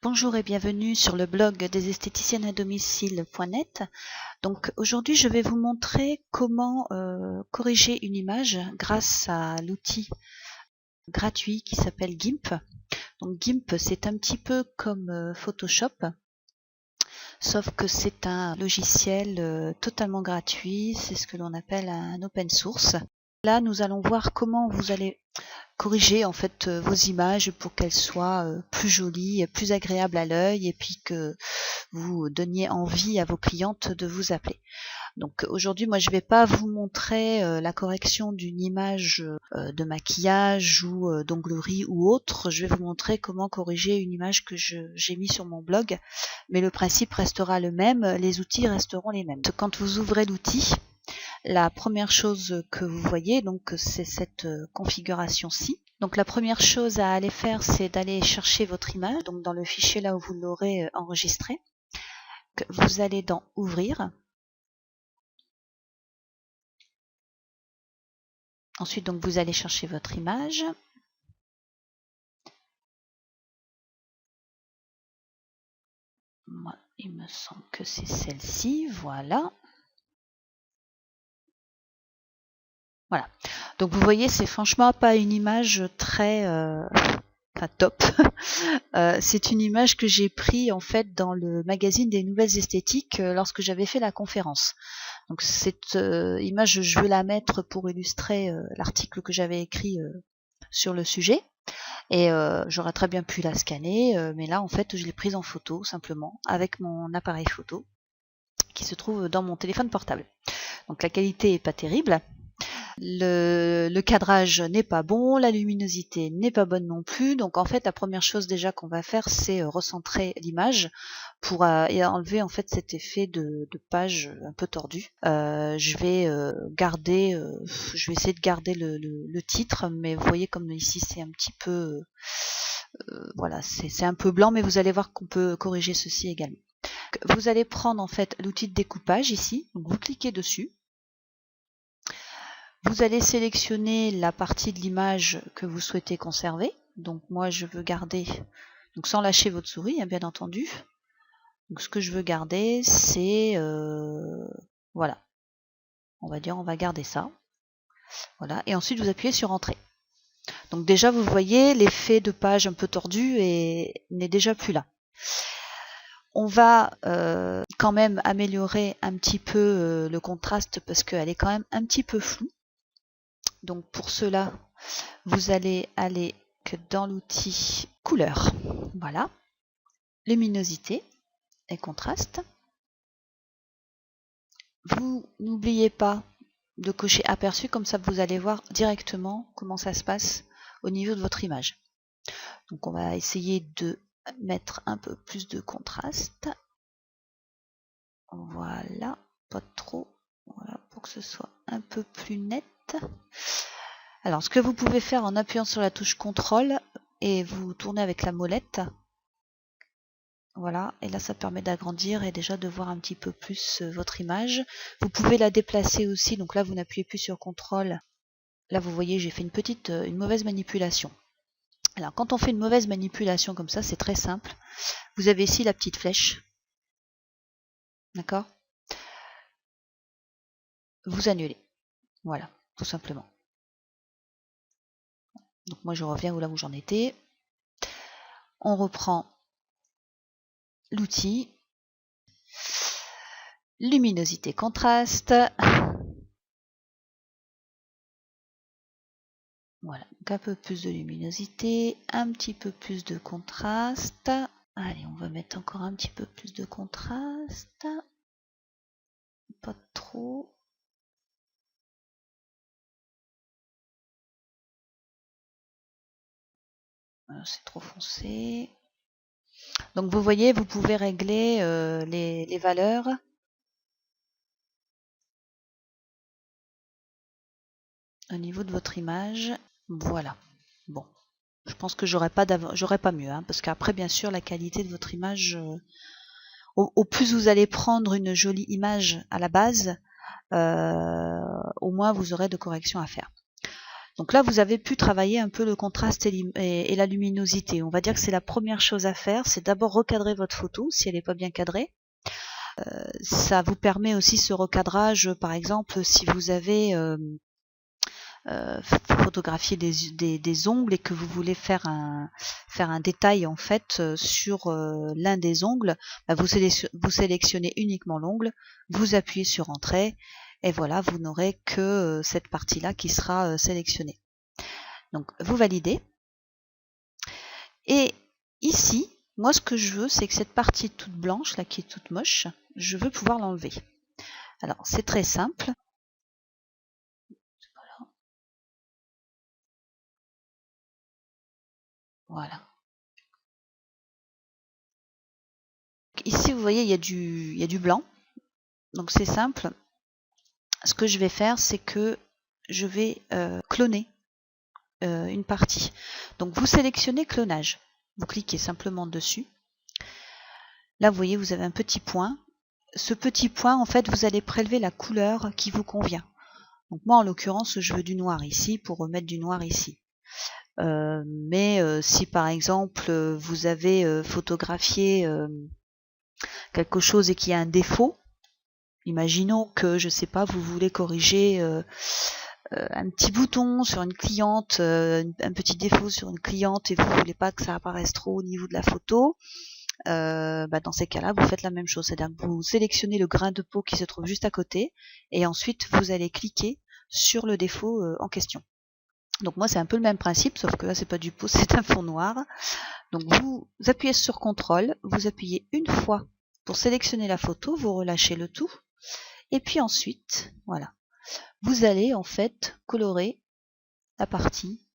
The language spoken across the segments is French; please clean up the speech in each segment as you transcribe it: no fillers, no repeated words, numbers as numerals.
Bonjour et bienvenue sur le blog des esthéticiennes à domicile.net. Donc aujourd'hui je vais vous montrer comment corriger une image grâce à l'outil gratuit qui s'appelle GIMP. Donc GIMP c'est un petit peu comme Photoshop, sauf que c'est un logiciel totalement gratuit, c'est ce que l'on appelle un open source. Là nous allons voir comment vous allez corriger en fait vos images pour qu'elles soient plus jolies, plus agréables à l'œil et puis que vous donniez envie à vos clientes de vous appeler. Donc aujourd'hui, moi je vais pas vous montrer la correction d'une image de maquillage ou d'onglerie ou autre. Je vais vous montrer comment corriger une image que j'ai mis sur mon blog, mais le principe restera le même, les outils resteront les mêmes. Quand vous ouvrez l'outil, la première chose que vous voyez, donc c'est cette configuration-ci. Donc la première chose à aller faire, c'est d'aller chercher votre image, donc dans le fichier là où vous l'aurez enregistré. Vous allez dans Ouvrir. Ensuite, donc vous allez chercher votre image. Moi, il me semble que c'est celle-ci, voilà. Voilà. Donc vous voyez, c'est franchement pas une image très top. C'est une image que j'ai prise en fait dans le magazine des nouvelles esthétiques lorsque j'avais fait la conférence. Donc cette image, je vais la mettre pour illustrer l'article que j'avais écrit sur le sujet. Et j'aurais très bien pu la scanner, mais là en fait je l'ai prise en photo simplement avec mon appareil photo qui se trouve dans mon téléphone portable. Donc la qualité est pas terrible. Le cadrage n'est pas bon, la luminosité n'est pas bonne non plus. Donc en fait la première chose déjà qu'on va faire, c'est recentrer l'image pour enlever en fait cet effet de page un peu tordue. Je vais essayer de garder le titre, mais vous voyez comme ici c'est un petit peu voilà, c'est un peu blanc, mais vous allez voir qu'on peut corriger ceci également. Vous allez prendre en fait l'outil de découpage ici, donc vous cliquez dessus. Vous allez sélectionner la partie de l'image que vous souhaitez conserver. Donc moi je veux garder, donc sans lâcher votre souris hein, bien entendu. Donc ce que je veux garder c'est voilà. On va garder ça. Voilà. Et ensuite vous appuyez sur Entrée. Donc déjà vous voyez l'effet de page un peu tordu n'est déjà plus là. On va quand même améliorer un petit peu le contraste parce qu'elle est quand même un petit peu floue. Donc pour cela, vous allez aller dans l'outil couleur. Voilà. Luminosité et contraste. Vous n'oubliez pas de cocher aperçu, comme ça vous allez voir directement comment ça se passe au niveau de votre image. Donc on va essayer de mettre un peu plus de contraste. Voilà, pas trop. Voilà, pour que ce soit un peu plus net. Alors, ce que vous pouvez faire en appuyant sur la touche CTRL et vous tournez avec la molette. Voilà, et là ça permet d'agrandir et déjà de voir un petit peu plus votre image. Vous pouvez la déplacer aussi, donc là vous n'appuyez plus sur CTRL. Là vous voyez, j'ai fait une mauvaise manipulation. Alors quand on fait une mauvaise manipulation comme ça, c'est très simple. Vous avez ici la petite flèche. D'accord ? Vous annulez. Voilà, tout simplement. Donc moi je reviens là où j'en étais. On reprend l'outil. Luminosité, contraste. Voilà, donc un peu plus de luminosité, un petit peu plus de contraste. Allez, on va mettre encore un petit peu plus de contraste. Pas trop. C'est trop foncé. Donc vous voyez, vous pouvez régler les valeurs. Au niveau de votre image. Voilà. Bon. Je pense que j'aurais pas mieux, hein, parce qu'après, bien sûr, la qualité de votre image, au plus vous allez prendre une jolie image à la base, au moins vous aurez de corrections à faire. Donc là, vous avez pu travailler un peu le contraste et la luminosité. On va dire que c'est la première chose à faire, c'est d'abord recadrer votre photo si elle n'est pas bien cadrée. Ça vous permet aussi ce recadrage, par exemple, si vous avez photographié des ongles et que vous voulez faire un détail en fait sur l'un des ongles, bah vous sélectionnez uniquement l'ongle, vous appuyez sur Entrée et voilà, vous n'aurez que cette partie-là qui sera sélectionnée. Donc vous validez. Et ici, moi ce que je veux, c'est que cette partie toute blanche, là qui est toute moche, je veux pouvoir l'enlever. Alors c'est très simple. Voilà. Ici, vous voyez, il y a du blanc. Donc c'est simple. Ce que je vais faire, c'est que je vais cloner une partie. Donc vous sélectionnez clonage. Vous cliquez simplement dessus. Là, vous voyez, vous avez un petit point. Ce petit point, en fait, vous allez prélever la couleur qui vous convient. Donc moi, en l'occurrence, je veux du noir ici pour remettre du noir ici. Mais si par exemple vous avez photographié quelque chose et qu'il y a un défaut, imaginons que, je sais pas, vous voulez corriger un petit bouton sur une cliente, un petit défaut sur une cliente et vous voulez pas que ça apparaisse trop au niveau de la photo, dans ces cas-là, vous faites la même chose. C'est-à-dire que vous sélectionnez le grain de peau qui se trouve juste à côté et ensuite vous allez cliquer sur le défaut en question. Donc moi c'est un peu le même principe, sauf que là c'est pas du pot, c'est un fond noir. Donc vous appuyez sur CTRL, vous appuyez une fois pour sélectionner la photo, vous relâchez le tout, et puis ensuite, voilà, vous allez en fait colorer la partie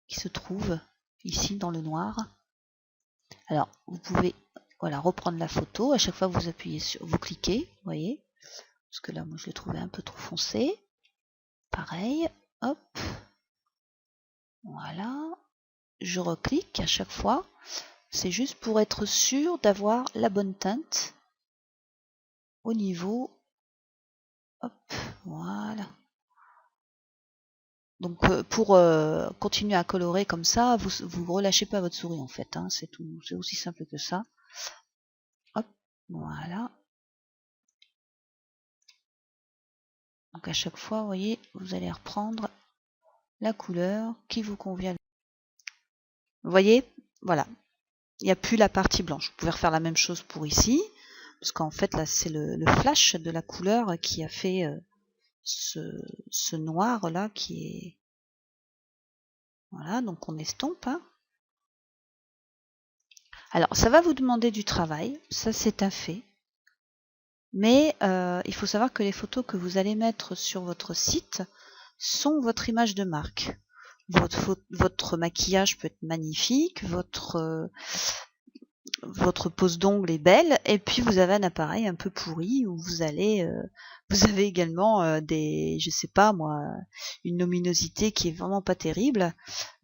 qui se trouve ici dans le noir. Alors vous pouvez voilà, reprendre la photo, à chaque fois vous appuyez sur, vous cliquez, vous voyez, parce que là moi je l'ai trouvé un peu trop foncé. Pareil, hop, voilà, je reclique à chaque fois. C'est juste pour être sûr d'avoir la bonne teinte au niveau. Hop, voilà. Donc pour continuer à colorer comme ça, vous relâchez pas votre souris en fait. Hein, c'est tout, c'est aussi simple que ça. Hop, voilà. Donc à chaque fois, vous voyez, vous allez reprendre la couleur qui vous convient. Vous voyez, voilà. Il n'y a plus la partie blanche. Vous pouvez refaire la même chose pour ici, parce qu'en fait là c'est le flash de la couleur qui a fait ce noir là qui est... Voilà, donc on estompe. Hein. Alors ça va vous demander du travail, ça c'est un fait. Mais il faut savoir que les photos que vous allez mettre sur votre site sont votre image de marque. Votre maquillage peut être magnifique, votre pose d'ongles est belle, et puis vous avez un appareil un peu pourri où vous avez également je sais pas moi, une luminosité qui est vraiment pas terrible,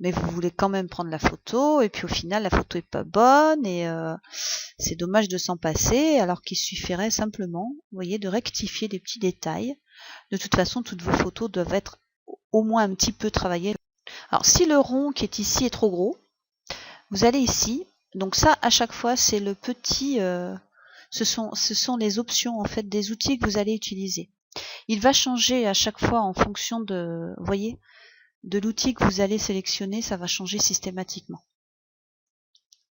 mais vous voulez quand même prendre la photo, et puis au final la photo est pas bonne, et c'est dommage de s'en passer, alors qu'il suffirait simplement, vous voyez, de rectifier des petits détails. De toute façon, toutes vos photos doivent être au moins un petit peu travaillées. Alors si le rond qui est ici est trop gros, vous allez ici. Donc ça, à chaque fois, c'est le petit... ce sont les options en fait des outils que vous allez utiliser. Il va changer à chaque fois en fonction de, vous voyez, de l'outil que vous allez sélectionner, ça va changer systématiquement.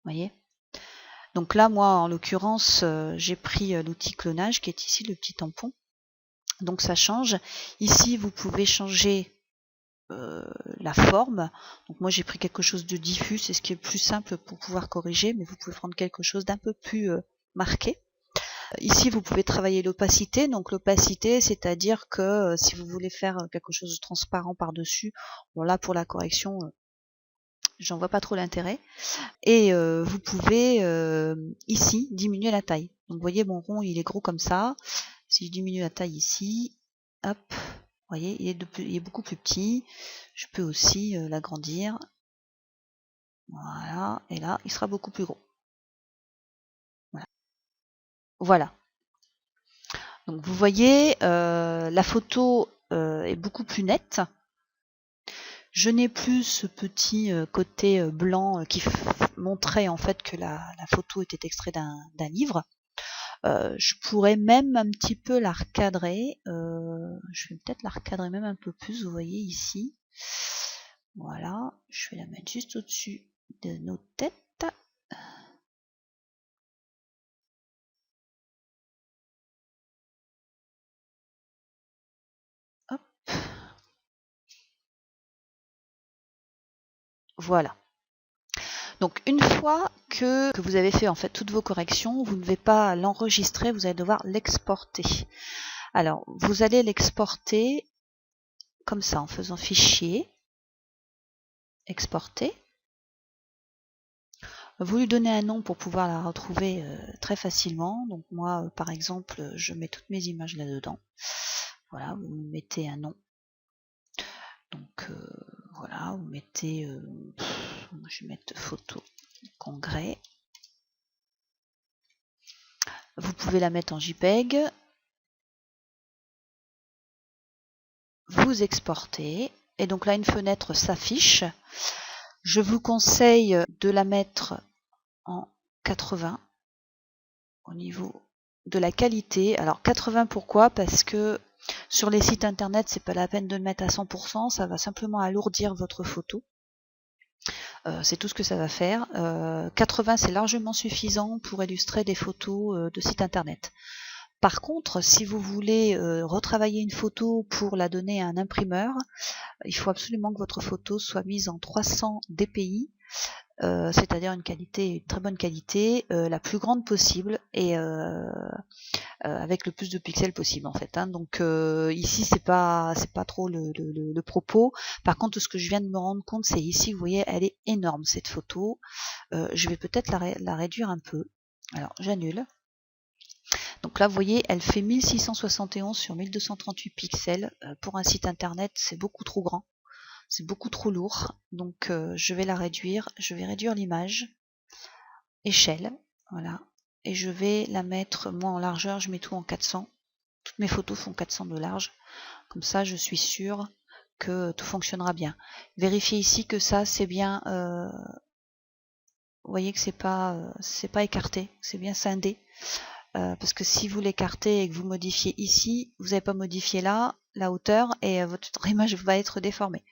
Vous voyez. Donc là, moi, en l'occurrence, j'ai pris l'outil clonage qui est ici, le petit tampon. Donc ça change. Ici, vous pouvez changer la forme. Donc moi j'ai pris quelque chose de diffus, c'est ce qui est le plus simple pour pouvoir corriger, mais vous pouvez prendre quelque chose d'un peu plus marqué. Ici vous pouvez travailler l'opacité, donc l'opacité c'est-à-dire que si vous voulez faire quelque chose de transparent par-dessus, bon là pour la correction j'en vois pas trop l'intérêt. Et vous pouvez ici diminuer la taille. Donc vous voyez mon rond il est gros comme ça, si je diminue la taille ici, hop, vous voyez, il est beaucoup plus petit. Je peux aussi l'agrandir. Voilà. Et là, il sera beaucoup plus gros. Voilà. Voilà. Donc vous voyez, la photo est beaucoup plus nette. Je n'ai plus ce petit côté blanc qui montrait en fait que la photo était extraite d'un livre. Je pourrais même un petit peu la recadrer. Je vais peut-être la recadrer même un peu plus, vous voyez ici. Voilà, je vais la mettre juste au-dessus de nos têtes. Hop. Voilà. Donc une fois que vous avez fait en fait toutes vos corrections, vous ne devez pas l'enregistrer, vous allez devoir l'exporter. Alors vous allez l'exporter comme ça en faisant fichier, exporter. Vous lui donnez un nom pour pouvoir la retrouver très facilement. Donc moi par exemple je mets toutes mes images là-dedans. Voilà, vous mettez un nom. Donc voilà, vous mettez, je vais mettre photo congrès. Vous pouvez la mettre en JPEG. Vous exportez. Et donc là, une fenêtre s'affiche. Je vous conseille de la mettre en 80 au niveau de la qualité. Alors 80 pourquoi? Parce que sur les sites internet, c'est pas la peine de le mettre à 100%, ça va simplement alourdir votre photo. C'est tout ce que ça va faire. 80 c'est largement suffisant pour illustrer des photos de sites internet. Par contre, si vous voulez retravailler une photo pour la donner à un imprimeur, il faut absolument que votre photo soit mise en 300 dpi, c'est-à-dire une très bonne qualité, la plus grande possible et avec le plus de pixels possible en fait. Hein. Donc ici c'est pas trop le propos. Par contre, ce que je viens de me rendre compte, c'est ici, vous voyez, elle est énorme cette photo. Je vais peut-être la réduire un peu. Alors j'annule. Donc là, vous voyez, elle fait 1671 sur 1238 pixels. Pour un site internet, c'est beaucoup trop grand. C'est beaucoup trop lourd. Donc je vais la réduire. Je vais réduire l'image. Échelle. Voilà. Et je vais la mettre, moi en largeur, je mets tout en 400. Toutes mes photos font 400 de large. Comme ça, je suis sûre que tout fonctionnera bien. Vérifiez ici que ça, c'est bien... vous voyez que c'est pas écarté. C'est bien scindé. Parce que si vous l'écartez et que vous modifiez ici, vous n'avez pas modifié là, la hauteur, et votre image va être déformée.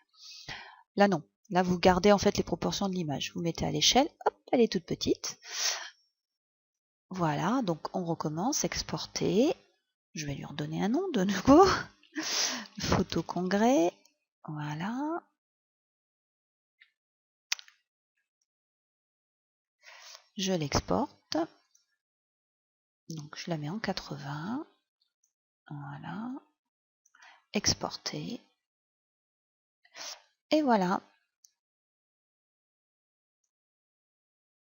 Là non, là vous gardez en fait les proportions de l'image. Vous mettez à l'échelle, hop, elle est toute petite. Voilà, donc on recommence, exporter. Je vais lui redonner un nom de nouveau. Photo congrès, voilà. Je l'exporte. Donc je la mets en 80. Voilà. Exporter. Et voilà.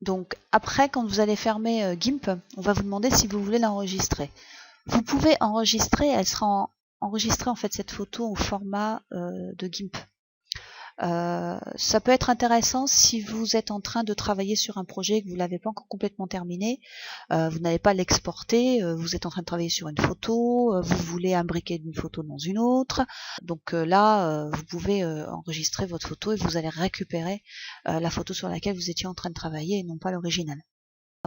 Donc après, quand vous allez fermer GIMP, on va vous demander si vous voulez l'enregistrer. Vous pouvelle enregistrer, elle sera enregistrée en fait cette photo au format de GIMP. Ça peut être intéressant si vous êtes en train de travailler sur un projet que vous ne l'avez pas encore complètement terminé, vous n'allez pas l'exporter, vous êtes en train de travailler sur une photo, vous voulez imbriquer une photo dans une autre, donc là vous pouvez enregistrer votre photo et vous allez récupérer la photo sur laquelle vous étiez en train de travailler et non pas l'original.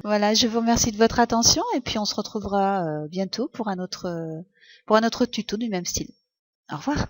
Voilà, je vous remercie de votre attention et puis on se retrouvera bientôt pour un autre tuto du même style. Au revoir.